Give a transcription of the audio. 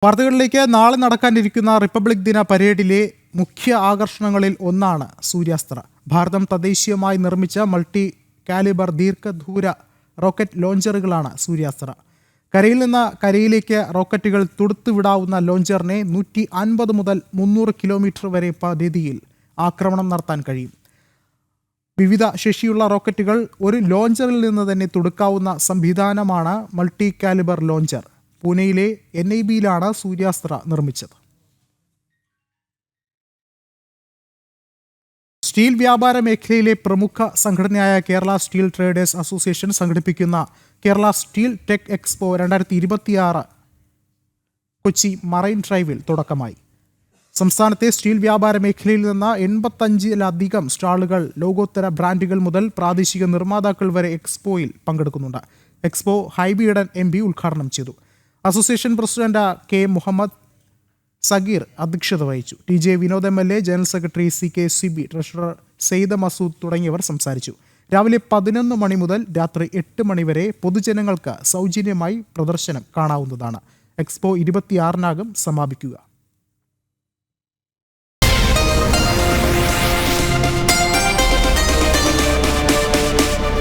വാർത്തകളിലേക്ക് നാളെ നടക്കാനിരിക്കുന്ന റിപ്പബ്ലിക് ദിന പരേഡിലെ മുഖ്യ ആകർഷണങ്ങളിൽ ഒന്നാണ് സൂര്യാസ്ത്ര. ഭാരതം തദ്ദേശീയമായി നിർമ്മിച്ച മൾട്ടി കാലിബർ ദീർഘദൂര റോക്കറ്റ് ലോഞ്ചറുകളാണ് സൂര്യാസ്ത്ര. കരയിൽ നിന്ന് കരയിലേക്ക് റോക്കറ്റുകൾ തൊടുത്തുവിടാവുന്ന ലോഞ്ചറിനെ 150 മുതൽ 300 കിലോമീറ്റർ വരെ പരിധിയിൽ ആക്രമണം നടത്താൻ കഴിയും. വിവിധ ശേഷിയുള്ള റോക്കറ്റുകൾ ഒരു ലോഞ്ചറിൽ നിന്ന് തന്നെ തൊടുക്കാവുന്ന സംവിധാനമാണ് മൾട്ടി കാലിബർ ലോഞ്ചർ. പൂനെയിലെ NIBയിലാണ് സൂര്യാസ്ത്ര നിർമ്മിച്ചത്. സ്റ്റീൽ വ്യാപാര മേഖലയിലെ പ്രമുഖ സംഘടനയായ കേരള സ്റ്റീൽ ട്രേഡേഴ്സ് അസോസിയേഷൻ സംഘടിപ്പിക്കുന്ന Kerala steel tech expo 2026 Kochi marine ഡ്രൈവിൽ തുടക്കമായി. സംസ്ഥാനത്തെ സ്റ്റീൽ വ്യാപാര മേഖലയിൽ നിന്ന് 85-ലധികം സ്റ്റാളുകൾ, ലോകോത്തര ബ്രാൻഡുകൾ മുതൽ പ്രാദേശിക നിർമ്മാതാക്കൾ വരെ എക്സ്പോയിൽ പങ്കെടുക്കുന്നുണ്ട്. എക്സ്പോ ഹൈബി ഈഡൻ MP ഉദ്ഘാടനം ചെയ്തു. Association president K Muhammad Sageer അധ്യക്ഷത വഹിച്ചു. TJ Vinod MLA, general secretary CK Sibi, treasurer Sayed Masood തുടങ്ങിയവർ സംസാരിച്ചു. രാവിലെ 11 മണി മുതൽ രാത്രി 8 മണി വരെ പൊതുജനങ്ങൾക്ക് സൗജന്യമായി പ്രദർശനം കാണാവുന്നതാണ്. എക്സ്പോ 26-നാകും സമാപിക്കുക.